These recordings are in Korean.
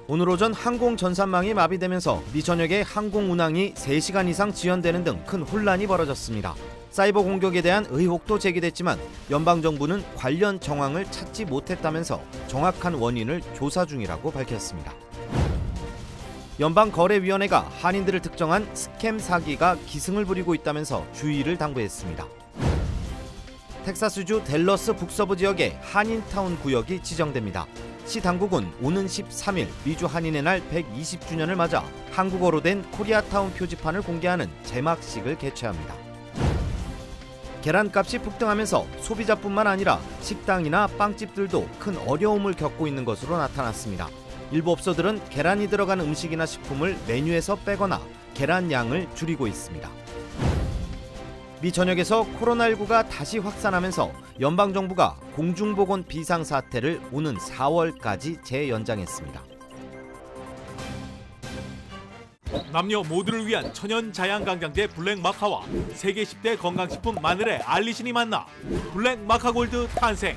오늘 오전 항공 전산망이 마비되면서 미 전역의 항공 운항이 3시간 이상 지연되는 등 큰 혼란이 벌어졌습니다. 사이버 공격에 대한 의혹도 제기됐지만 연방정부는 관련 정황을 찾지 못했다면서 정확한 원인을 조사 중이라고 밝혔습니다. 연방거래위원회가 한인들을 특정한 스캠 사기가 기승을 부리고 있다면서 주의를 당부했습니다. 텍사스주 댈러스 북서부 지역에 한인타운 구역이 지정됩니다. 시 당국은 오는 13일 미주 한인의 날 120주년을 맞아 한국어로 된 코리아타운 표지판을 공개하는 개막식을 개최합니다. 계란값이 폭등하면서 소비자뿐만 아니라 식당이나 빵집들도 큰 어려움을 겪고 있는 것으로 나타났습니다. 일부 업소들은 계란이 들어간 음식이나 식품을 메뉴에서 빼거나 계란 양을 줄이고 있습니다. 미 전역에서 코로나19가 다시 확산하면서 연방정부가 공중보건 비상사태를 오는 4월까지 재연장했습니다. 남녀 모두를 위한 천연 자양강장제 블랙마카와 세계 10대 건강식품 마늘의 알리신이 만나 블랙마카골드 탄생!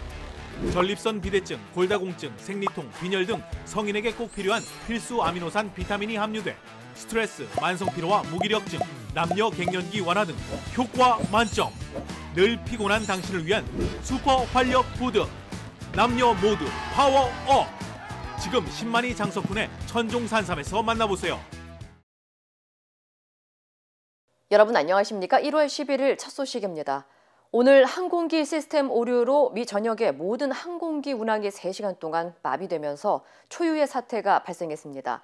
전립선 비대증, 골다공증, 생리통, 빈혈 등 성인에게 꼭 필요한 필수 아미노산 비타민이 함유돼 스트레스, 만성피로와 무기력증, 남녀 갱년기 완화 등 효과 만점! 늘 피곤한 당신을 위한 슈퍼 활력 푸드! 남녀 모두 파워업! 지금 10만이 장석훈의 천종산삼에서 만나보세요. 여러분 안녕하십니까? 1월 11일 첫 소식입니다. 오늘 항공기 시스템 오류로 미 전역의 모든 항공기 운항이 3시간 동안 마비되면서 초유의 사태가 발생했습니다.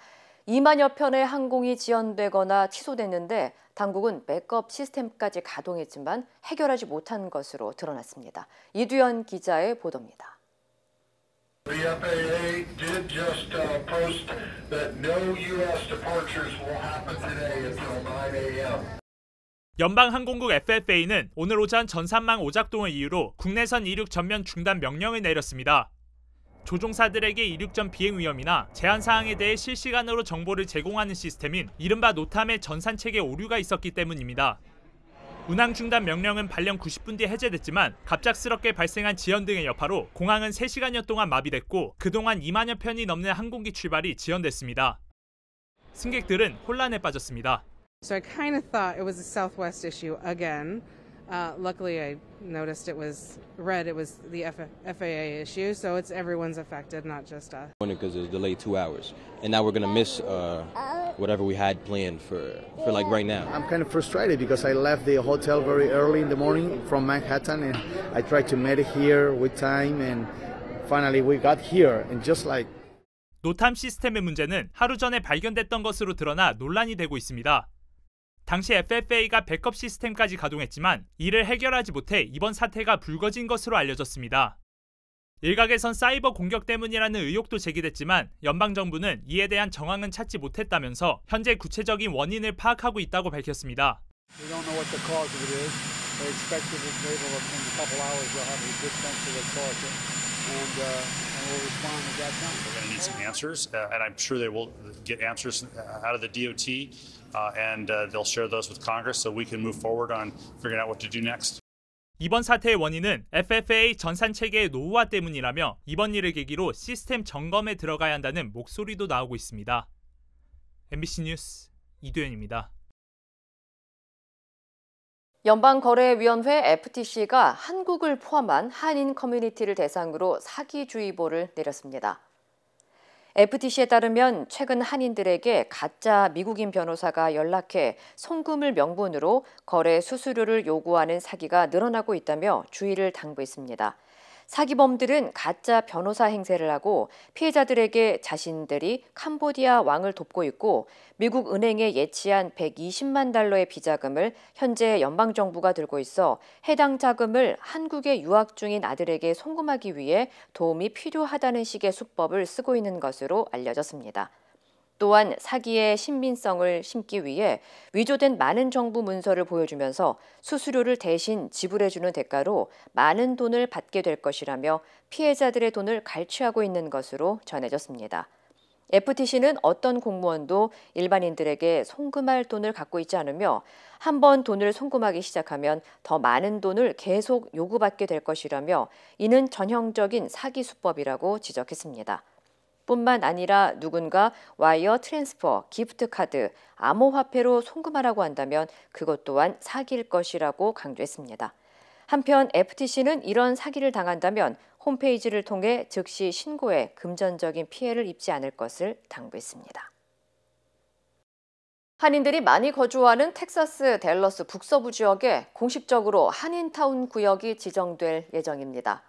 2만여 편의 항공이 지연되거나 취소됐는데 당국은 백업 시스템까지 가동했지만 해결하지 못한 것으로 드러났습니다. 이두현 기자의 보도입니다. The FAA did just post that no U.S. departures will happen today until 9 a.m. 연방항공국 FFA는 오늘 오전 전산망 오작동을 이유로 국내선 이륙 전면 중단 명령을 내렸습니다. 조종사들에게 이륙 전 비행 위험이나 제한 사항에 대해 실시간으로 정보를 제공하는 시스템인 이른바 노탐의 전산체계 오류가 있었기 때문입니다. 운항 중단 명령은 발령 90분 뒤 해제됐지만 갑작스럽게 발생한 지연 등의 여파로 공항은 3시간여 동안 마비됐고 그동안 2만여 편이 넘는 항공기 출발이 지연됐습니다. 승객들은 혼란에 빠졌습니다. So I kind of thought it was a Southwest issue again. Luckily, I noticed it was red. It was the FAA issue, so it's everyone's affected, not just us. Because it was delayed 2 hours, and now we're gonna miss whatever we had planned for like right now. I'm kind of frustrated because I left the hotel very early in the morning from Manhattan, and I tried to make it here with time, and finally we got here, and just like. 노탐 시스템의 문제는 하루 전에 발견됐던 것으로 드러나 논란이 되고 있습니다. 당시 FFA가 백업 시스템까지 가동했지만 이를 해결하지 못해 이번 사태가 불거진 것으로 알려졌습니다. 일각에선 사이버 공격 때문이라는 의혹도 제기됐지만 연방정부는 이에 대한 정황은 찾지 못했다면서 현재 구체적인 원인을 파악하고 있다고 밝혔습니다. We don't know what the cause of it is. They expect that in a couple hours they'll have a good sense of the cause and we'll respond at that time. We're going to need some answers, and I'm sure they will get answers out of the DOT. And they'll share those with Congress so we can move forward on figuring out what to do next. 이번 사태의 원인은 FFA 전산 체계의 노후화 때문이라며 이번 일을 계기로 시스템 점검에 들어가야 한다는 목소리도 나오고 있습니다. MBC 뉴스 이두현입니다. 연방거래위원회 FTC가 한국을 포함한 한인 커뮤니티를 대상으로 사기주의보를 내렸습니다. FTC에 따르면 최근 한인들에게 가짜 미국인 변호사가 연락해 송금을 명분으로 거래 수수료를 요구하는 사기가 늘어나고 있다며 주의를 당부했습니다. 사기범들은 가짜 변호사 행세를 하고 피해자들에게 자신들이 캄보디아 왕을 돕고 있고 미국 은행에 예치한 120만 달러의 비자금을 현재 연방정부가 들고 있어 해당 자금을 한국에 유학 중인 아들에게 송금하기 위해 도움이 필요하다는 식의 수법을 쓰고 있는 것으로 알려졌습니다. 또한 사기의 신빙성을 심기 위해 위조된 많은 정부 문서를 보여주면서 수수료를 대신 지불해주는 대가로 많은 돈을 받게 될 것이라며 피해자들의 돈을 갈취하고 있는 것으로 전해졌습니다. FTC는 어떤 공무원도 일반인들에게 송금할 돈을 갖고 있지 않으며 한 번 돈을 송금하기 시작하면 더 많은 돈을 계속 요구받게 될 것이라며 이는 전형적인 사기 수법이라고 지적했습니다. 뿐만 아니라 누군가 와이어 트랜스퍼, 기프트 카드, 암호화폐로 송금하라고 한다면 그것 또한 사기일 것이라고 강조했습니다. 한편 FTC는 이런 사기를 당한다면 홈페이지를 통해 즉시 신고해 금전적인 피해를 입지 않을 것을 당부했습니다. 한인들이 많이 거주하는 텍사스 댈러스 북서부 지역에 공식적으로 한인타운 구역이 지정될 예정입니다.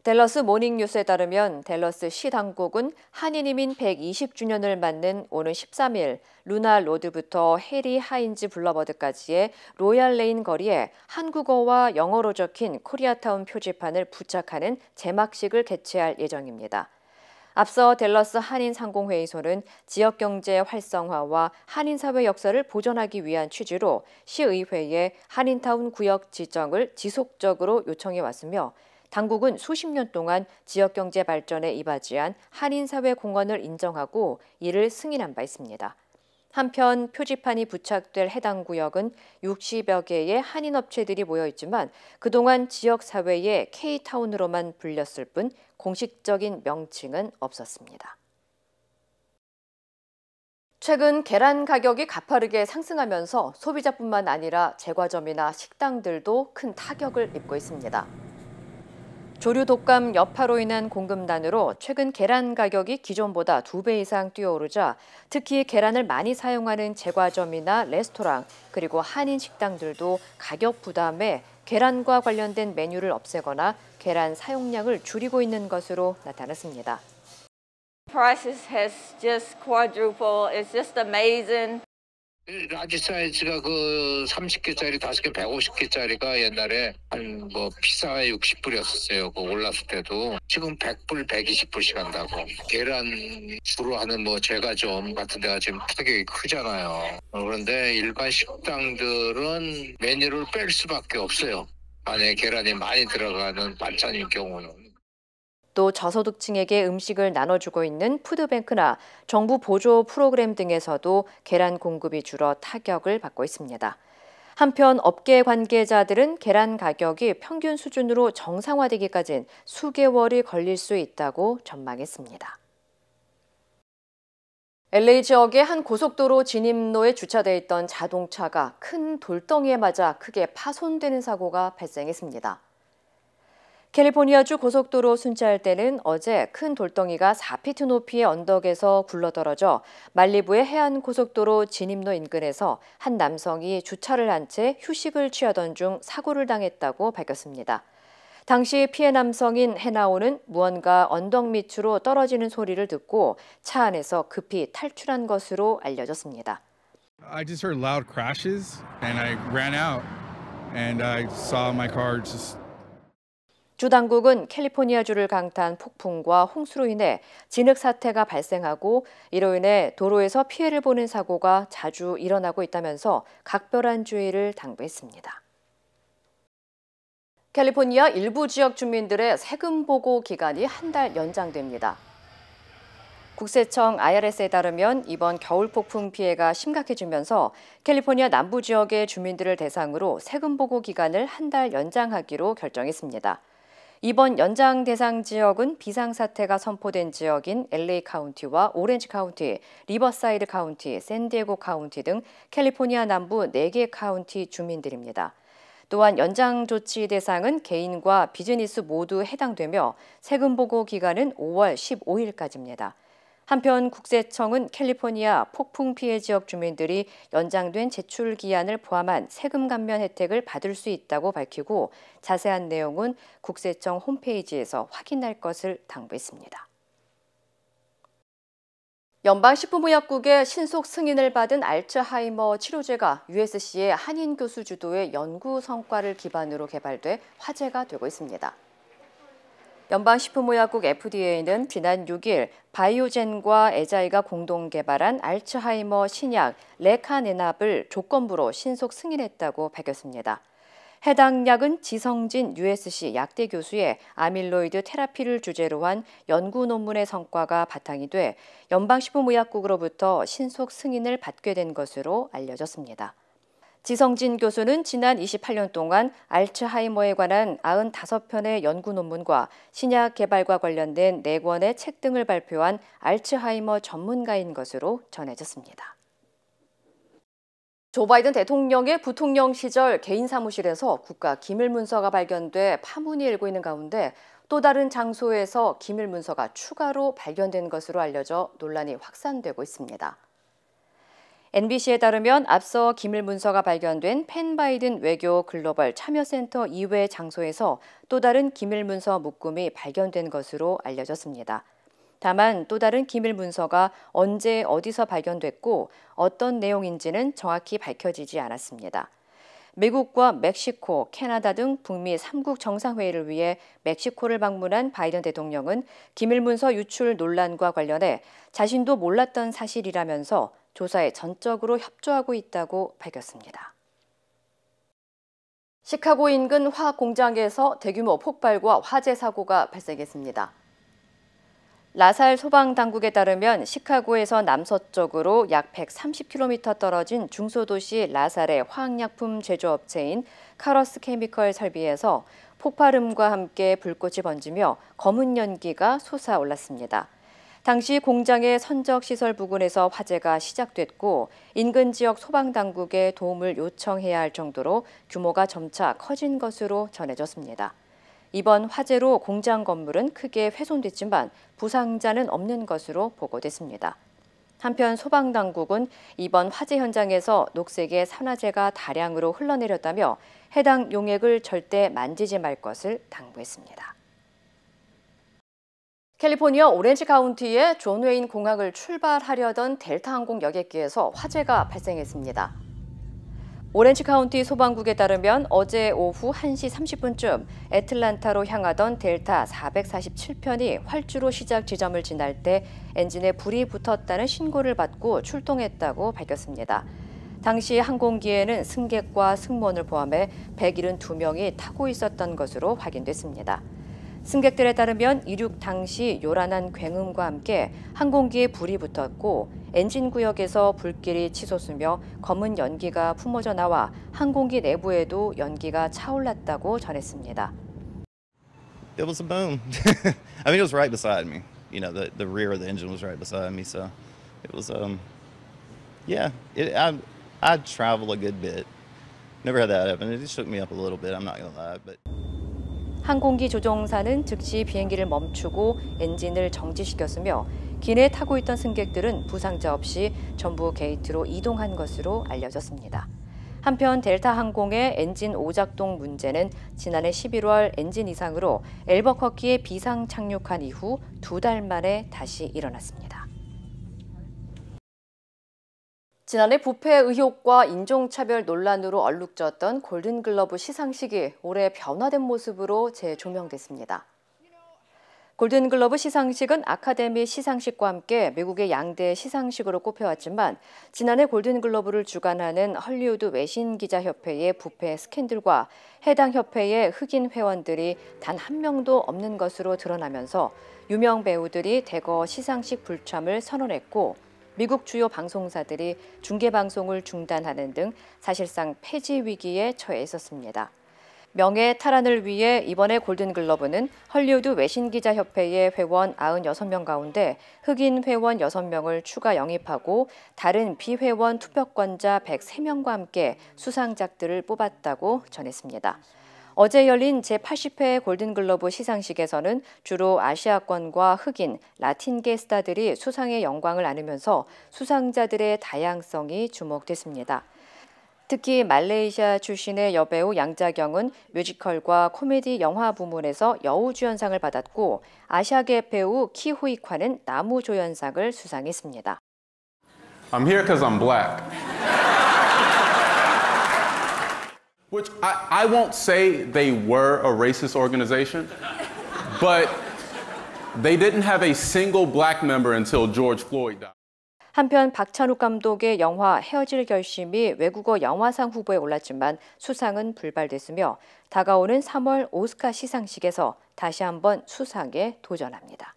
댈러스 모닝뉴스에 따르면 댈러스 시 당국은 한인 이민 120주년을 맞는 오는 13일 루나 로드부터 해리 하인즈 블러버드까지의 로얄 레인 거리에 한국어와 영어로 적힌 코리아타운 표지판을 부착하는 개막식을 개최할 예정입니다. 앞서 댈러스 한인상공회의소는 지역경제 활성화와 한인사회 역사를 보존하기 위한 취지로 시의회에 한인타운 구역 지정을 지속적으로 요청해 왔으며 당국은 수십 년 동안 지역경제 발전에 이바지한 한인사회 공헌을 인정하고 이를 승인한 바 있습니다. 한편 표지판이 부착될 해당 구역은 60여 개의 한인업체들이 모여 있지만 그동안 지역사회의 K타운으로만 불렸을 뿐 공식적인 명칭은 없었습니다. 최근 계란 가격이 가파르게 상승하면서 소비자뿐만 아니라 제과점이나 식당들도 큰 타격을 입고 있습니다. 조류 독감 여파로 인한 공급난으로 최근 계란 가격이 기존보다 2배 이상 뛰어오르자 특히 계란을 많이 사용하는 제과점이나 레스토랑 그리고 한인 식당들도 가격 부담에 계란과 관련된 메뉴를 없애거나 계란 사용량을 줄이고 있는 것으로 나타났습니다. Prices has just quadrupled. It's just amazing. 라지 사이즈가 그 30개짜리 5개 150개짜리가 옛날에 한 뭐 피사에 60불이었었어요. 그 올랐을 때도 지금 100불, 120불씩 한다고. 계란 주로 하는 뭐 제과점 같은 데가 지금 타격이 크잖아요. 그런데 일반 식당들은 메뉴를 뺄 수밖에 없어요. 만약에 계란이 많이 들어가는 반찬인 경우는. 또 저소득층에게 음식을 나눠주고 있는 푸드뱅크나 정부 보조 프로그램 등에서도 계란 공급이 줄어 타격을 받고 있습니다. 한편 업계 관계자들은 계란 가격이 평균 수준으로 정상화되기까지는 수개월이 걸릴 수 있다고 전망했습니다. LA 지역의 한 고속도로 진입로에 주차돼 있던 자동차가 큰 돌덩이에 맞아 크게 파손되는 사고가 발생했습니다. 캘리포니아주 고속도로 순찰할 때는 어제 큰 돌덩이가 4피트 높이의 언덕에서 굴러떨어져 말리부의 해안고속도로 진입로 인근에서 한 남성이 주차를 한 채 휴식을 취하던 중 사고를 당했다고 밝혔습니다. 당시 피해 남성인 해나오는 무언가 언덕 밑으로 떨어지는 소리를 듣고 차 안에서 급히 탈출한 것으로 알려졌습니다. I just heard loud crashes and I ran out and I saw my car just 주 당국은 캘리포니아주를 강타한 폭풍과 홍수로 인해 진흙 사태가 발생하고 이로 인해 도로에서 피해를 보는 사고가 자주 일어나고 있다면서 각별한 주의를 당부했습니다. 캘리포니아 일부 지역 주민들의 세금 보고 기간이 한 달 연장됩니다. 국세청 IRS에 따르면 이번 겨울 폭풍 피해가 심각해지면서 캘리포니아 남부 지역의 주민들을 대상으로 세금 보고 기간을 한 달 연장하기로 결정했습니다. 이번 연장 대상 지역은 비상사태가 선포된 지역인 LA 카운티와 오렌지 카운티, 리버사이드 카운티, 샌디에고 카운티 등 캘리포니아 남부 4개 카운티 주민들입니다. 또한 연장 조치 대상은 개인과 비즈니스 모두 해당되며 세금 보고 기간은 5월 15일까지입니다. 한편 국세청은 캘리포니아 폭풍 피해 지역 주민들이 연장된 제출 기한을 포함한 세금 감면 혜택을 받을 수 있다고 밝히고 자세한 내용은 국세청 홈페이지에서 확인할 것을 당부했습니다. 연방식품의약국의 신속 승인을 받은 알츠하이머 치료제가 USC의 한인 교수 주도의 연구 성과를 기반으로 개발돼 화제가 되고 있습니다. 연방식품의약국 FDA는 지난 6일 바이오젠과 에자이가 공동 개발한 알츠하이머 신약 레카네납을 조건부로 신속 승인했다고 밝혔습니다. 해당 약은 지성진 USC 약대 교수의 아밀로이드 테라피를 주제로 한 연구 논문의 성과가 바탕이 돼 연방식품의약국으로부터 신속 승인을 받게 된 것으로 알려졌습니다. 지성진 교수는 지난 28년 동안 알츠하이머에 관한 95편의 연구 논문과 신약 개발과 관련된 4권의 책 등을 발표한 알츠하이머 전문가인 것으로 전해졌습니다. 조 바이든 대통령의 부통령 시절 개인 사무실에서 국가 기밀 문서가 발견돼 파문이 일고 있는 가운데 또 다른 장소에서 기밀 문서가 추가로 발견된 것으로 알려져 논란이 확산되고 있습니다. NBC에 따르면 앞서 기밀 문서가 발견된 펜 바이든 외교 글로벌 참여센터 이외 장소에서 또 다른 기밀 문서 묶음이 발견된 것으로 알려졌습니다. 다만 또 다른 기밀 문서가 언제 어디서 발견됐고 어떤 내용인지는 정확히 밝혀지지 않았습니다. 미국과 멕시코, 캐나다 등 북미 3국 정상회의를 위해 멕시코를 방문한 바이든 대통령은 기밀 문서 유출 논란과 관련해 자신도 몰랐던 사실이라면서 조사에 전적으로 협조하고 있다고 밝혔습니다. 시카고 인근 화학 공장에서 대규모 폭발과 화재 사고가 발생했습니다. 라살 소방당국에 따르면 시카고에서 남서쪽으로 약 130km 떨어진 중소도시 라살의 화학약품 제조업체인 카러스 케미컬 설비에서 폭발음과 함께 불꽃이 번지며 검은 연기가 솟아올랐습니다. 당시 공장의 선적시설 부근에서 화재가 시작됐고 인근 지역 소방당국에 도움을 요청해야 할 정도로 규모가 점차 커진 것으로 전해졌습니다. 이번 화재로 공장 건물은 크게 훼손됐지만 부상자는 없는 것으로 보고됐습니다. 한편 소방당국은 이번 화재 현장에서 녹색의 산화제가 다량으로 흘러내렸다며 해당 용액을 절대 만지지 말 것을 당부했습니다. 캘리포니아 오렌지 카운티의 존 웨인 공항을 출발하려던 델타 항공 여객기에서 화재가 발생했습니다. 오렌지 카운티 소방국에 따르면 어제 오후 1시 30분쯤 애틀란타로 향하던 델타 447편이 활주로 시작 지점을 지날 때 엔진에 불이 붙었다는 신고를 받고 출동했다고 밝혔습니다. 당시 항공기에는 승객과 승무원을 포함해 172명이 타고 있었던 것으로 확인됐습니다. 승객들에 따르면 이륙 당시 요란한 굉음과 함께 항공기에 불이 붙었고 엔진 구역에서 불길이 치솟으며 검은 연기가 품어져 나와 항공기 내부에도 연기가 차올랐다고 전했습니다. It was a boom. I mean, it was right beside me. You know, the rear of the engine was right beside me, so it was yeah. I travel a good bit. Never had that happen. It just shook me up a little bit. I'm not gonna lie, but. 항공기 조종사는 즉시 비행기를 멈추고 엔진을 정지시켰으며 기내에 타고 있던 승객들은 부상자 없이 전부 게이트로 이동한 것으로 알려졌습니다. 한편 델타 항공의 엔진 오작동 문제는 지난해 11월 엔진 이상으로 엘버커키에 비상 착륙한 이후 2달 만에 다시 일어났습니다. 지난해 부패 의혹과 인종차별 논란으로 얼룩졌던 골든글러브 시상식이 올해 변화된 모습으로 재조명됐습니다. 골든글러브 시상식은 아카데미 시상식과 함께 미국의 양대 시상식으로 꼽혀왔지만 지난해 골든글러브를 주관하는 헐리우드 외신기자협회의 부패 스캔들과 해당 협회의 흑인 회원들이 단 한 명도 없는 것으로 드러나면서 유명 배우들이 대거 시상식 불참을 선언했고 미국 주요 방송사들이 중계방송을 중단하는 등 사실상 폐지 위기에 처해 있었습니다. 명예 탈환을 위해 이번에 골든글러브는 헐리우드 외신기자협회의 회원 96명 가운데 흑인 회원 6명을 추가 영입하고 다른 비회원 투표권자 103명과 함께 수상작들을 뽑았다고 전했습니다. 어제 열린 제80회 골든글러브 시상식에서는 주로 아시아권과 흑인, 라틴계 스타들이 수상의 영광을 안으면서 수상자들의 다양성이 주목됐습니다. 특히 말레이시아 출신의 여배우 양자경은 뮤지컬과 코미디 영화 부문에서 여우주연상을 받았고 아시아계 배우 키후이kwa는 나무조연상을 수상했습니다. I'm here because I'm black. Which I won't say they were a racist organization, but they didn't have a single black member until George Floyd died. 한편 박찬욱 감독의 영화 헤어질 결심이 외국어 영화상 후보에 올랐지만 수상은 불발됐으며 다가오는 3월 오스카 시상식에서 다시 한번 수상에 도전합니다.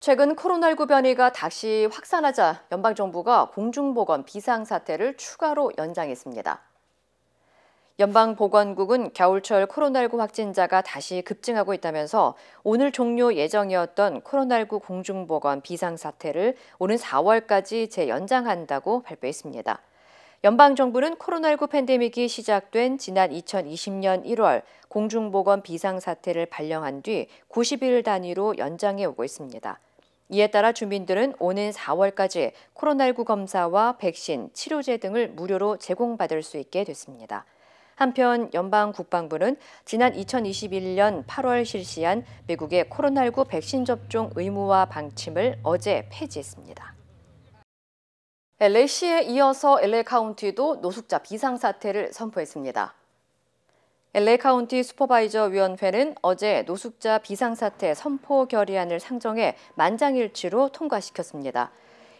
최근 코로나19 변이가 다시 확산하자 연방정부가 공중보건 비상사태를 추가로 연장했습니다. 연방보건국은 겨울철 코로나19 확진자가 다시 급증하고 있다면서 오늘 종료 예정이었던 코로나19 공중보건 비상사태를 오는 4월까지 재연장한다고 발표했습니다. 연방정부는 코로나19 팬데믹이 시작된 지난 2020년 1월 공중보건 비상사태를 발령한 뒤 90일 단위로 연장해 오고 있습니다. 이에 따라 주민들은 오는 4월까지 코로나19 검사와 백신, 치료제 등을 무료로 제공받을 수 있게 됐습니다. 한편 연방국방부는 지난 2021년 8월 실시한 미국의 코로나19 백신 접종 의무화 방침을 어제 폐지했습니다. LA시에 이어서 LA 카운티도 노숙자 비상사태를 선포했습니다. LA 카운티 슈퍼바이저 위원회는 어제 노숙자 비상사태 선포 결의안을 상정해 만장일치로 통과시켰습니다.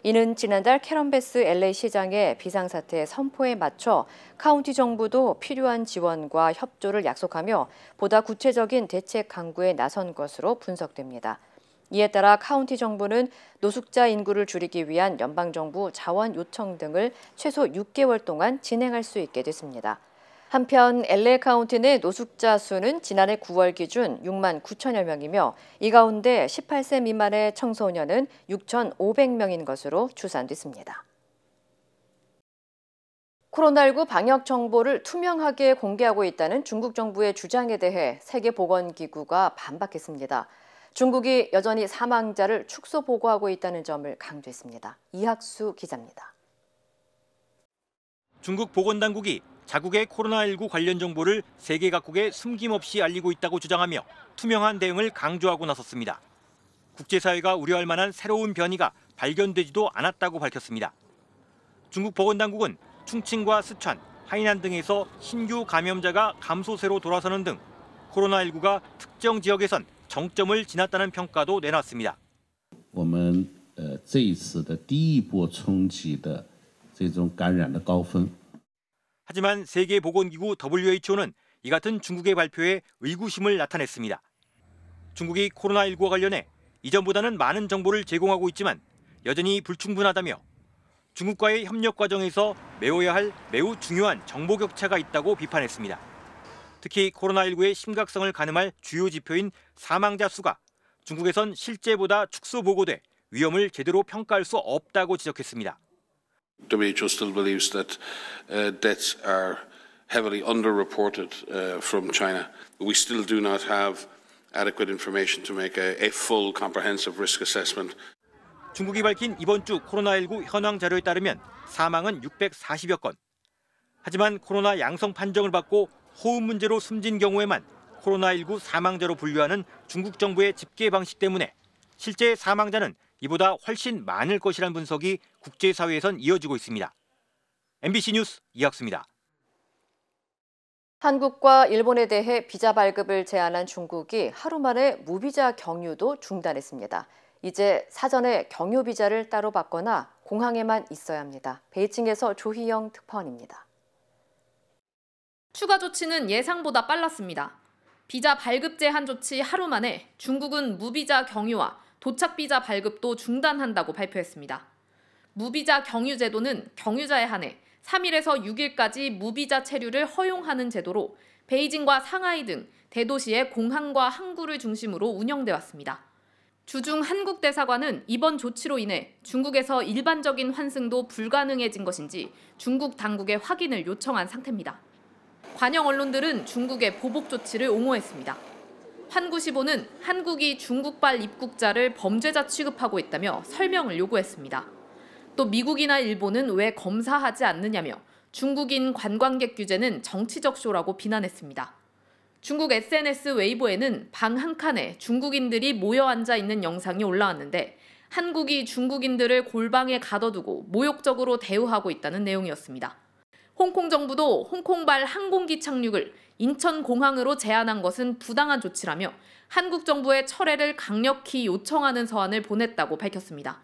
이는 지난달 캐런 베스 LA 시장의 비상사태 선포에 맞춰 카운티 정부도 필요한 지원과 협조를 약속하며 보다 구체적인 대책 강구에 나선 것으로 분석됩니다. 이에 따라 카운티 정부는 노숙자 인구를 줄이기 위한 연방정부 자원 요청 등을 최소 6개월 동안 진행할 수 있게 됐습니다. 한편 LA 카운티 내 노숙자 수는 지난해 9월 기준 6만 9천여 명이며 이 가운데 18세 미만의 청소년은 6,500명인 것으로 추산됐습니다. 코로나19 방역 정보를 투명하게 공개하고 있다는 중국 정부의 주장에 대해 세계보건기구가 반박했습니다. 중국이 여전히 사망자를 축소 보고하고 있다는 점을 강조했습니다. 이학수 기자입니다. 중국 보건당국이 자국의 코로나19 관련 정보를 세계 각국에 숨김없이 알리고 있다고 주장하며 투명한 대응을 강조하고 나섰습니다. 국제사회가 우려할 만한 새로운 변이가 발견되지도 않았다고 밝혔습니다. 중국 보건당국은 충칭과 스촨, 하이난 등에서 신규 감염자가 감소세로 돌아서는 등 코로나19가 특정 지역에선 정점을 지났다는 평가도 내놨습니다. 我们这一次的第一波冲击的这种感染的高峰 하지만 세계보건기구 WHO는 이 같은 중국의 발표에 의구심을 나타냈습니다. 중국이 코로나19와 관련해 이전보다는 많은 정보를 제공하고 있지만 여전히 불충분하다며 중국과의 협력 과정에서 메워야 할 매우 중요한 정보 격차가 있다고 비판했습니다. 특히 코로나19의 심각성을 가늠할 주요 지표인 사망자 수가 중국에선 실제보다 축소 보고돼 위험을 제대로 평가할 수 없다고 지적했습니다. WHO still believes that deaths are heavily underreported from China. We still do not have adequate information to make a full comprehensive risk assessment. 중국이 밝힌 이번 주 코로나19 현황 자료에 따르면 사망은 640여 건. 하지만 코로나 양성 판정을 받고 호흡 문제로 숨진 경우에만 코로나19 사망자로 분류하는 중국 정부의 집계 방식 때문에 실제 사망자는 이보다 훨씬 많을 것이라는 분석이 국제사회에선 이어지고 있습니다. MBC 뉴스 이학수입니다. 한국과 일본에 대해 비자 발급을 제한한 중국이 하루 만에 무비자 경유도 중단했습니다. 이제 사전에 경유 비자를 따로 받거나 공항에만 있어야 합니다. 베이징에서 조희영 특파원입니다. 추가 조치는 예상보다 빨랐습니다. 비자 발급 제한 조치 하루 만에 중국은 무비자 경유와 도착 비자 발급도 중단한다고 발표했습니다. 무비자 경유 제도는 경유자에 한해 3일에서 6일까지 무비자 체류를 허용하는 제도로 베이징과 상하이 등 대도시의 공항과 항구를 중심으로 운영돼 왔습니다. 주중 한국 대사관은 이번 조치로 인해 중국에서 일반적인 환승도 불가능해진 것인지 중국 당국에 확인을 요청한 상태입니다. 관영 언론들은 중국의 보복 조치를 옹호했습니다. 환구시보는 한국이 중국발 입국자를 범죄자 취급하고 있다며 설명을 요구했습니다. 또 미국이나 일본은 왜 검사하지 않느냐며 중국인 관광객 규제는 정치적 쇼라고 비난했습니다. 중국 SNS 웨이보에는 방 한 칸에 중국인들이 모여 앉아 있는 영상이 올라왔는데 한국이 중국인들을 골방에 가둬두고 모욕적으로 대우하고 있다는 내용이었습니다. 홍콩 정부도 홍콩발 항공기 착륙을 인천공항으로 제한한 것은 부당한 조치라며 한국 정부의 철회를 강력히 요청하는 서한을 보냈다고 밝혔습니다.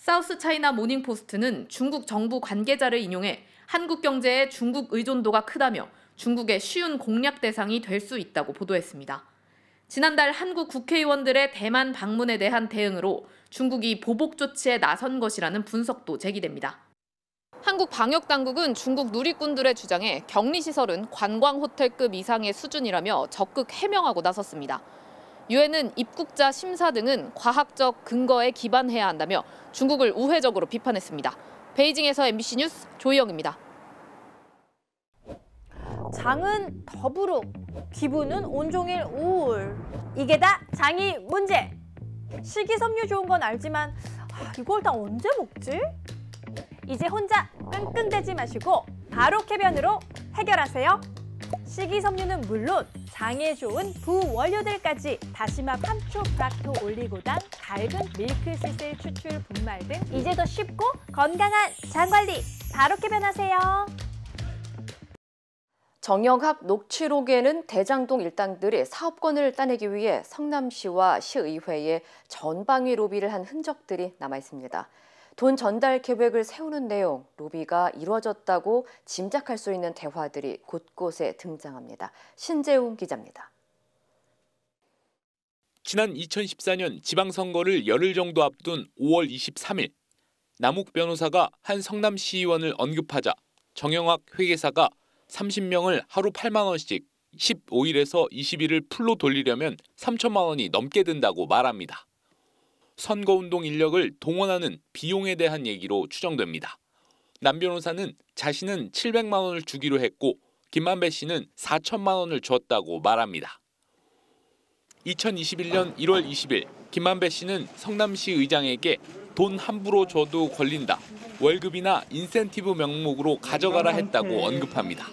사우스 차이나 모닝포스트는 중국 정부 관계자를 인용해 한국 경제의 중국 의존도가 크다며 중국의 쉬운 공략 대상이 될 수 있다고 보도했습니다. 지난달 한국 국회의원들의 대만 방문에 대한 대응으로 중국이 보복 조치에 나선 것이라는 분석도 제기됩니다. 한국 방역당국은 중국 누리꾼들의 주장에 격리시설은 관광호텔급 이상의 수준이라며 적극 해명하고 나섰습니다. 유엔은 입국자 심사 등은 과학적 근거에 기반해야 한다며 중국을 우회적으로 비판했습니다. 베이징에서 MBC 뉴스 조희영입니다. 장은 더부룩, 기분은 온종일 우울. 이게 다 장이 문제. 식이섬유 좋은 건 알지만 이걸 다 언제 먹지? 이제 혼자 끙끙대지 마시고 바로 쾌변으로 해결하세요. 식이섬유는 물론 장에 좋은 부원료들까지 다시마, 감초, 프락토, 올리고당, 갈근, 밀크시슬, 추출, 분말 등 이제 더 쉽고 건강한 장관리 바로 쾌변하세요. 정영학 녹취록에는 대장동 일당들이 사업권을 따내기 위해 성남시와 시의회에 전방위 로비를 한 흔적들이 남아 있습니다. 돈 전달 계획을 세우는 내용, 로비가 이루어졌다고 짐작할 수 있는 대화들이 곳곳에 등장합니다. 신재웅 기자입니다. 지난 2014년 지방선거를 열흘 정도 앞둔 5월 23일, 남욱 변호사가 한 성남시의원을 언급하자 정영학 회계사가 30명을 하루 8만 원씩 15일에서 20일을 풀로 돌리려면 3천만 원이 넘게 든다고 말합니다. 선거운동 인력을 동원하는 비용에 대한 얘기로 추정됩니다. 남 변호사는 자신은 700만 원을 주기로 했고 김만배 씨는 4천만 원을 줬다고 말합니다. 2021년 1월 20일 김만배 씨는 성남시 의장에게 돈 함부로 줘도 걸린다, 월급이나 인센티브 명목으로 가져가라 했다고 언급합니다.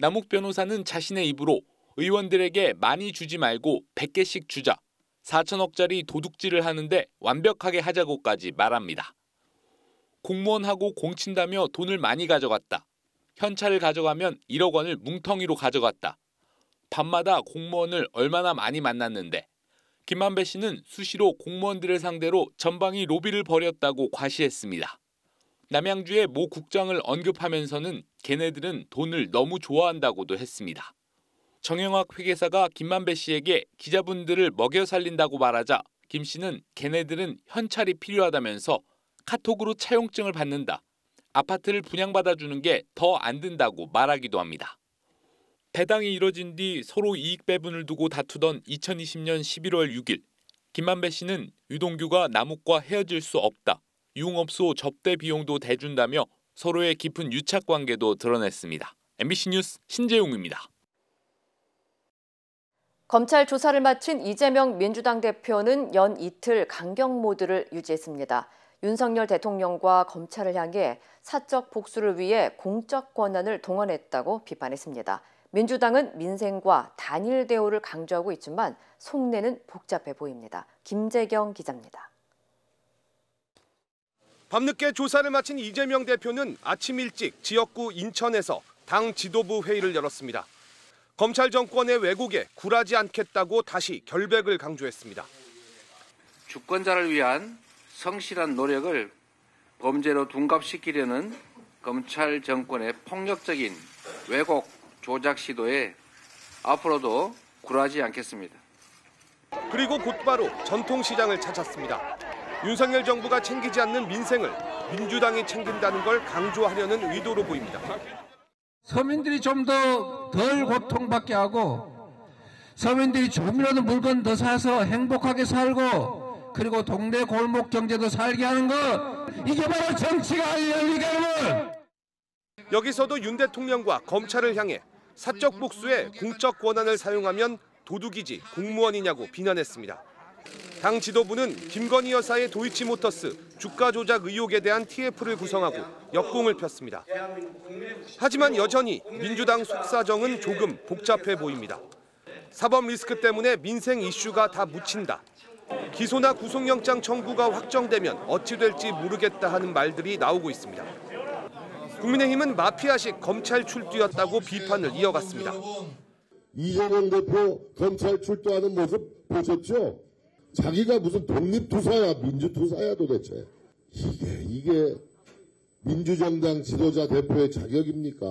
남욱 변호사는 자신의 입으로 의원들에게 많이 주지 말고 100개씩 주자, 4천억짜리 도둑질을 하는데 완벽하게 하자고까지 말합니다. 공무원하고 공친다며 돈을 많이 가져갔다. 현찰을 가져가면 1억 원을 뭉텅이로 가져갔다. 밤마다 공무원을 얼마나 많이 만났는데. 김만배 씨는 수시로 공무원들을 상대로 전방위 로비를 벌였다고 과시했습니다. 남양주의 모 국장을 언급하면서는 걔네들은 돈을 너무 좋아한다고도 했습니다. 정영학 회계사가 김만배 씨에게 기자분들을 먹여 살린다고 말하자 김 씨는 걔네들은 현찰이 필요하다면서 카톡으로 차용증을 받는다, 아파트를 분양받아주는 게 더 안 든다고 말하기도 합니다. 배당이 이뤄진 뒤 서로 이익 배분을 두고 다투던 2020년 11월 6일, 김만배 씨는 유동규가 남욱과 헤어질 수 없다, 유흥업소 접대 비용도 대준다며 서로의 깊은 유착 관계도 드러냈습니다. MBC 뉴스 신재웅입니다. 검찰 조사를 마친 이재명 민주당 대표는 연 이틀 강경 모드를 유지했습니다. 윤석열 대통령과 검찰을 향해 사적 복수를 위해 공적 권한을 동원했다고 비판했습니다. 민주당은 민생과 단일 대우를 강조하고 있지만 속내는 복잡해 보입니다. 김재경 기자입니다. 밤늦게 조사를 마친 이재명 대표는 아침 일찍 지역구 인천에서 당 지도부 회의를 열었습니다. 검찰 정권의 왜곡에 굴하지 않겠다고 다시 결백을 강조했습니다. 주권자를 위한 성실한 노력을 범죄로 둔갑시키려는 검찰 정권의 폭력적인 왜곡 조작 시도에 앞으로도 굴하지 않겠습니다. 그리고 곧바로 전통시장을 찾았습니다. 윤석열 정부가 챙기지 않는 민생을 민주당이 챙긴다는 걸 강조하려는 의도로 보입니다. 서민들이 좀 더 덜 고통받게 하고 서민들이 조금이라도 물건 더 사서 행복하게 살고 그리고 동네 골목 경제도 살게 하는 것, 이게 바로 정치가 아니랍니까 여러분? 여기서도 윤 대통령과 검찰을 향해 사적 복수에 공적 권한을 사용하면 도둑이지 공무원이냐고 비난했습니다. 당 지도부는 김건희 여사의 도이치모터스 주가 조작 의혹에 대한 TF를 구성하고 역공을 폈습니다. 하지만 여전히 민주당 속사정은 조금 복잡해 보입니다. 사법 리스크 때문에 민생 이슈가 다 묻힌다. 기소나 구속영장 청구가 확정되면 어찌 될지 모르겠다 하는 말들이 나오고 있습니다. 국민의힘은 마피아식 검찰 출두였다고 비판을 이어갔습니다. 이재명 대표 검찰 출두하는 모습 보셨죠? 자기가 무슨 독립투사야 민주투사야 도대체. 이게 민주정당 지도자 대표의 자격입니까?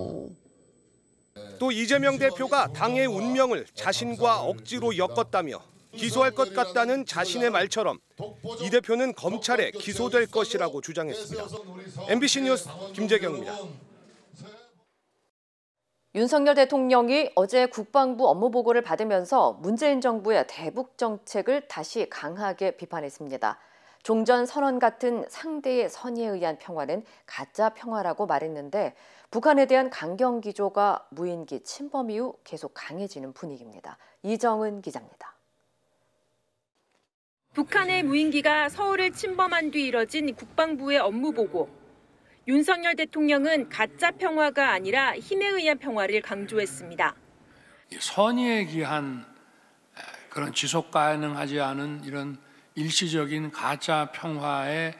또 이재명 대표가 당의 운명을 자신과 억지로 엮었다며 기소할 것 같다는 자신의 말처럼 이 대표는 검찰에 기소될 것이라고 주장했습니다. MBC 뉴스 김재경입니다. 윤석열 대통령이 어제 국방부 업무 보고를 받으면서 문재인 정부의 대북 정책을 다시 강하게 비판했습니다. 종전 선언 같은 상대의 선의에 의한 평화는 가짜 평화라고 말했는데 북한에 대한 강경 기조가 무인기 침범 이후 계속 강해지는 분위기입니다. 이정은 기자입니다. 북한의 무인기가 서울을 침범한 뒤 이뤄진 국방부의 업무 보고. 윤석열 대통령은 가짜 평화가 아니라 힘에 의한 평화를 강조했습니다. 선의에 기한 그런 지속 가능하지 않은 이런 일시적인 가짜 평화에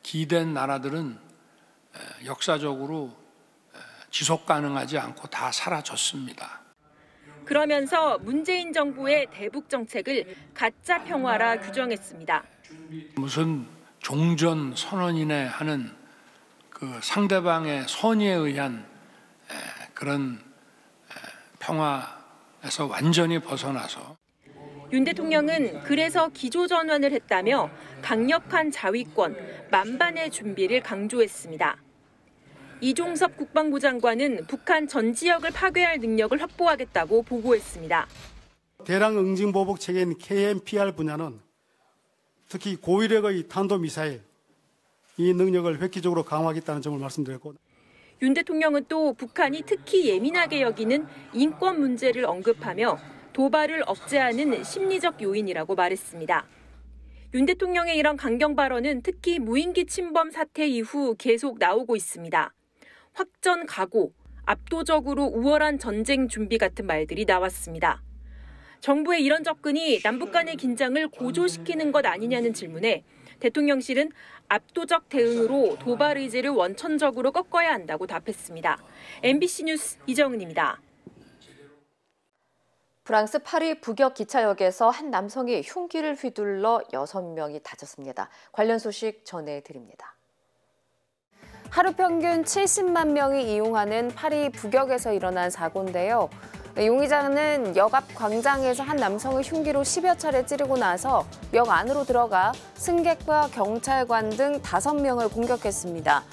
기댄 나라들은 역사적으로 지속 가능하지 않고 다 사라졌습니다. 그러면서 문재인 정부의 대북 정책을 가짜 평화라 규정했습니다. 무슨 종전 선언이네 하는 그 상대방의 선의에 의한 그런 평화에서 완전히 벗어나서 윤 대통령은 그래서 기조전환을 했다며 강력한 자위권, 만반의 준비를 강조했습니다. 이종섭 국방부 장관은 북한 전 지역을 파괴할 능력을 확보하겠다고 보고했습니다. 대량 응징 보복 체계인 KMPR 분야는 특히 고위력의 탄도미사일 이 능력을 획기적으로 강화하겠다는 점을 말씀드렸고, 윤 대통령은 또 북한이 특히 예민하게 여기는 인권 문제를 언급하며 도발을 억제하는 심리적 요인이라고 말했습니다. 윤 대통령의 이런 강경 발언은 특히 무인기 침범 사태 이후 계속 나오고 있습니다. 확전 각오, 압도적으로 우월한 전쟁 준비 같은 말들이 나왔습니다. 정부의 이런 접근이 남북 간의 긴장을 고조시키는 것 아니냐는 질문에 대통령실은 압도적 대응으로 도발 의지를 원천적으로 꺾어야 한다고 답했습니다. MBC 뉴스 이정은입니다. 프랑스 파리 북역 기차역에서 한 남성이 흉기를 휘둘러 6명이 다쳤습니다. 관련 소식 전해드립니다. 하루 평균 70만 명이 이용하는 파리 북역에서 일어난 사고인데요. 용의자는 역 앞 광장에서 한 남성을 흉기로 10여 차례 찌르고 나서 역 안으로 들어가 승객과 경찰관 등 5명을 공격했습니다.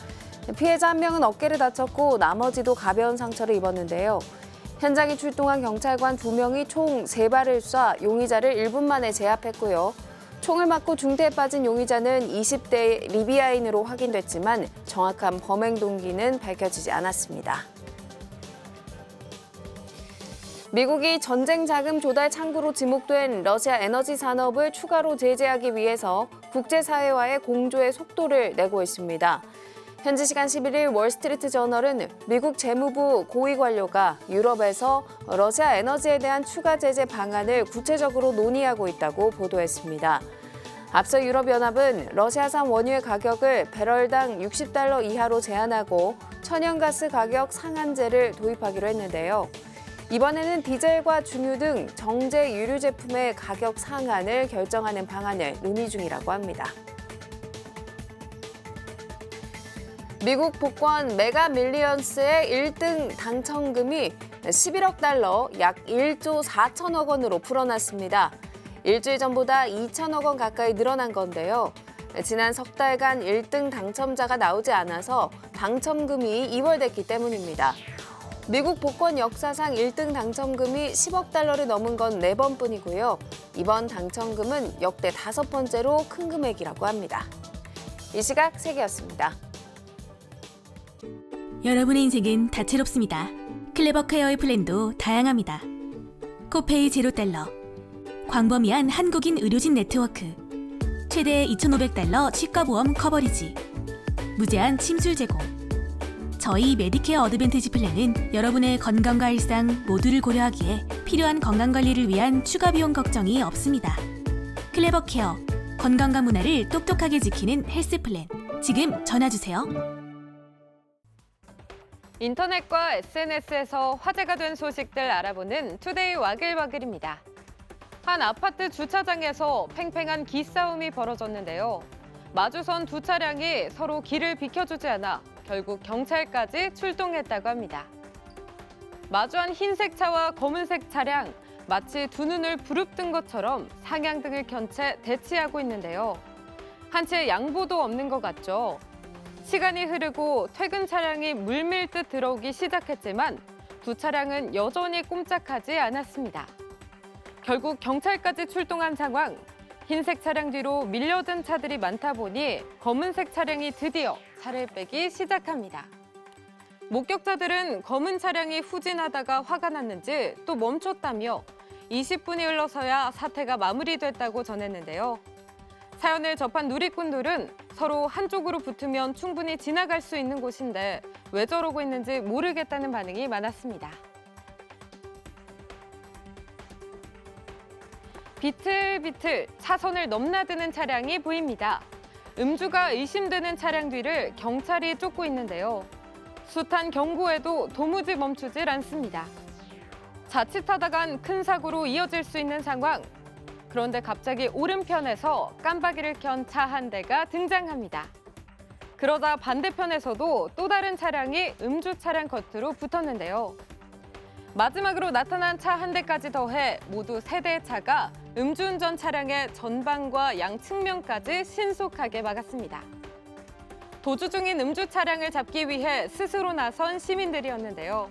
피해자 1명은 어깨를 다쳤고 나머지도 가벼운 상처를 입었는데요. 현장에 출동한 경찰관 2명이 총 3발을 쏴 용의자를 1분 만에 제압했고요. 총을 맞고 중태에 빠진 용의자는 20대 리비아인으로 확인됐지만 정확한 범행 동기는 밝혀지지 않았습니다. 미국이 전쟁 자금 조달 창구로 지목된 러시아 에너지 산업을 추가로 제재하기 위해서 국제사회와의 공조의 속도를 내고 있습니다. 현지 시간 11일 월스트리트 저널은 미국 재무부 고위 관료가 유럽에서 러시아 에너지에 대한 추가 제재 방안을 구체적으로 논의하고 있다고 보도했습니다. 앞서 유럽연합은 러시아산 원유의 가격을 배럴당 $60 이하로 제한하고 천연가스 가격 상한제를 도입하기로 했는데요. 이번에는 디젤과 중유 등 정제 유류 제품의 가격 상한을 결정하는 방안을 논의 중이라고 합니다. 미국 복권 메가 밀리언스의 1등 당첨금이 11억 달러, 약 1조 4천억 원으로 불어났습니다. 일주일 전보다 2천억 원 가까이 늘어난 건데요. 지난 석 달간 1등 당첨자가 나오지 않아서 당첨금이 이월됐기 때문입니다. 미국 복권 역사상 1등 당첨금이 10억 달러를 넘은 건 4번뿐이고요. 이번 당첨금은 역대 5번째로 큰 금액이라고 합니다. 이 시각 세계였습니다. 여러분의 인생은 다채롭습니다. 클레버 케어의 플랜도 다양합니다. 코페이 $0, 광범위한 한국인 의료진 네트워크, 최대 $2,500 치과보험 커버리지, 무제한 침술 제공. 저희 메디케어 어드밴티지 플랜은 여러분의 건강과 일상 모두를 고려하기에 필요한 건강관리를 위한 추가 비용 걱정이 없습니다. 클레버 케어, 건강과 문화를 똑똑하게 지키는 헬스 플랜. 지금 전화주세요. 인터넷과 SNS에서 화제가 된 소식들 알아보는 투데이 와글와글입니다. 한 아파트 주차장에서 팽팽한 기싸움이 벌어졌는데요. 마주선 두 차량이 서로 길을 비켜주지 않아 결국 경찰까지 출동했다고 합니다. 마주한 흰색 차와 검은색 차량, 마치 두 눈을 부릅뜬 것처럼 상향등을 켠 채 대치하고 있는데요. 한 채 양보도 없는 것 같죠. 시간이 흐르고 퇴근 차량이 물밀듯 들어오기 시작했지만 두 차량은 여전히 꼼짝하지 않았습니다. 결국 경찰까지 출동한 상황, 흰색 차량 뒤로 밀려든 차들이 많다 보니 검은색 차량이 드디어 차를 빼기 시작합니다. 목격자들은 검은 차량이 후진하다가 화가 났는지 또 멈췄다며 20분이 흘러서야 사태가 마무리됐다고 전했는데요. 사연을 접한 누리꾼들은 서로 한쪽으로 붙으면 충분히 지나갈 수 있는 곳인데 왜 저러고 있는지 모르겠다는 반응이 많았습니다. 비틀비틀 차선을 넘나드는 차량이 보입니다. 음주가 의심되는 차량 뒤를 경찰이 쫓고 있는데요. 숱한 경고에도 도무지 멈추질 않습니다. 자칫하다간 큰 사고로 이어질 수 있는 상황. 그런데 갑자기 오른편에서 깜빡이를 켠 차 한 대가 등장합니다. 그러자 반대편에서도 또 다른 차량이 음주 차량 겉으로 붙었는데요. 마지막으로 나타난 차 한 대까지 더해 모두 3대의 차가 음주운전 차량의 전방과 양 측면까지 신속하게 막았습니다. 도주 중인 음주 차량을 잡기 위해 스스로 나선 시민들이었는데요.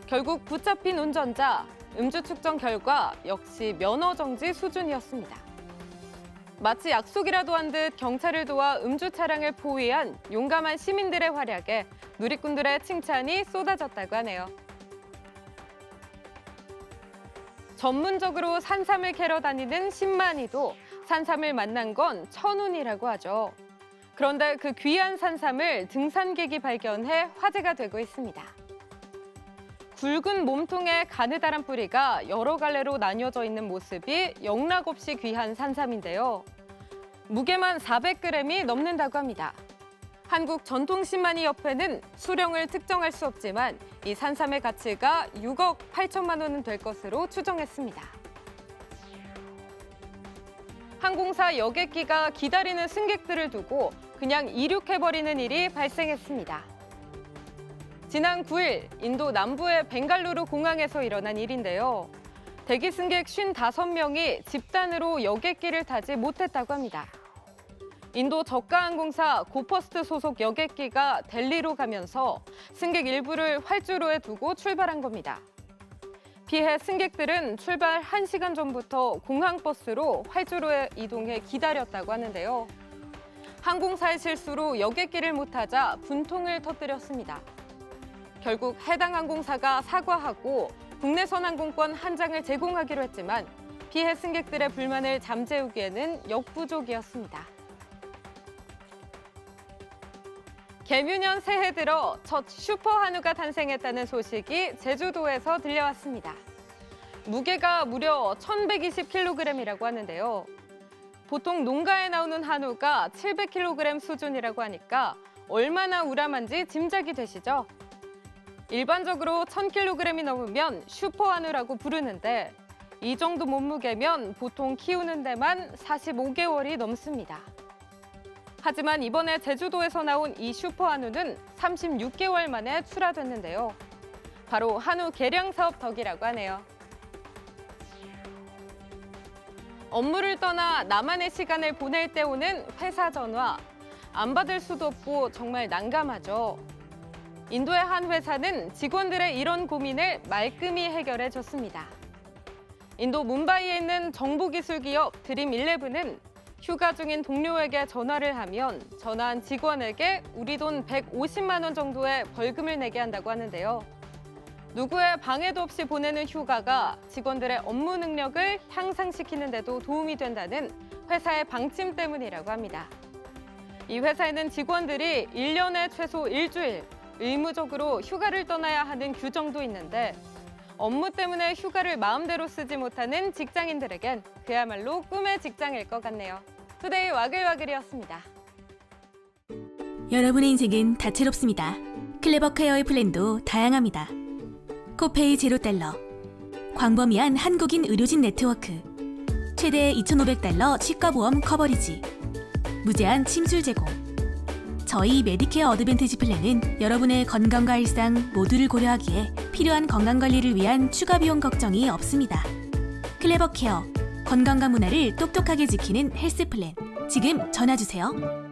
결국 붙잡힌 운전자, 음주 측정 결과 역시 면허 정지 수준이었습니다. 마치 약속이라도 한 듯 경찰을 도와 음주 차량을 포위한 용감한 시민들의 활약에 누리꾼들의 칭찬이 쏟아졌다고 하네요. 전문적으로 산삼을 캐러 다니는 신만이도 산삼을 만난 건 천운이라고 하죠. 그런데 그 귀한 산삼을 등산객이 발견해 화제가 되고 있습니다. 굵은 몸통에 가느다란 뿌리가 여러 갈래로 나뉘어져 있는 모습이 영락없이 귀한 산삼인데요. 무게만 400g이 넘는다고 합니다. 한국전통신만이협회는 수령을 특정할 수 없지만 이 산삼의 가치가 6억 8천만 원은 될 것으로 추정했습니다. 항공사 여객기가 기다리는 승객들을 두고 그냥 이륙해버리는 일이 발생했습니다. 지난 9일 인도 남부의 벵갈루루 공항에서 일어난 일인데요. 대기 승객 55명이 집단으로 여객기를 타지 못했다고 합니다. 인도 저가항공사 고퍼스트 소속 여객기가 델리로 가면서 승객 일부를 활주로에 두고 출발한 겁니다. 피해 승객들은 출발 1시간 전부터 공항버스로 활주로에 이동해 기다렸다고 하는데요. 항공사의 실수로 여객기를 못 타자 분통을 터뜨렸습니다. 결국 해당 항공사가 사과하고 국내선 항공권 한 장을 제공하기로 했지만 피해 승객들의 불만을 잠재우기에는 역부족이었습니다. 개묘년 새해 들어 첫 슈퍼 한우가 탄생했다는 소식이 제주도에서 들려왔습니다. 무게가 무려 1,120kg이라고 하는데요. 보통 농가에 나오는 한우가 700kg 수준이라고 하니까 얼마나 우람한지 짐작이 되시죠? 일반적으로 1,000kg이 넘으면 슈퍼 한우라고 부르는데 이 정도 몸무게면 보통 키우는 데만 45개월이 넘습니다. 하지만 이번에 제주도에서 나온 이 슈퍼 한우는 36개월 만에 출하됐는데요. 바로 한우 개량 사업 덕이라고 하네요. 업무를 떠나 나만의 시간을 보낼 때 오는 회사 전화. 안 받을 수도 없고 정말 난감하죠. 인도의 한 회사는 직원들의 이런 고민을 말끔히 해결해 줬습니다. 인도 뭄바이에 있는 정보기술 기업 드림11은 휴가 중인 동료에게 전화를 하면 전화한 직원에게 우리 돈 150만 원 정도의 벌금을 내게 한다고 하는데요. 누구의 방해도 없이 보내는 휴가가 직원들의 업무 능력을 향상시키는 데도 도움이 된다는 회사의 방침 때문이라고 합니다. 이 회사에는 직원들이 1년에 최소 일주일 의무적으로 휴가를 떠나야 하는 규정도 있는데 업무 때문에 휴가를 마음대로 쓰지 못하는 직장인들에겐 그야말로 꿈의 직장일 것 같네요. 투데이 와글와글이었습니다. 여러분의 인생은 다채롭습니다. 클레버 케어의 플랜도 다양합니다. 코페이 $0. 광범위한 한국인 의료진 네트워크. 최대 $2,500 치과보험 커버리지. 무제한 침술 제공. 저희 메디케어 어드밴티지 플랜은 여러분의 건강과 일상 모두를 고려하기에 필요한 건강관리를 위한 추가 비용 걱정이 없습니다. 클레버케어, 건강과 문화를 똑똑하게 지키는 헬스 플랜. 지금 전화주세요.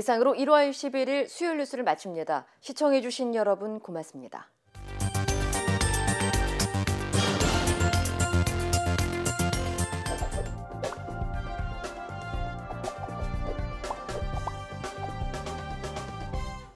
이상으로 1월 11일 수요일 뉴스를 마칩니다. 시청해주신 여러분 고맙습니다.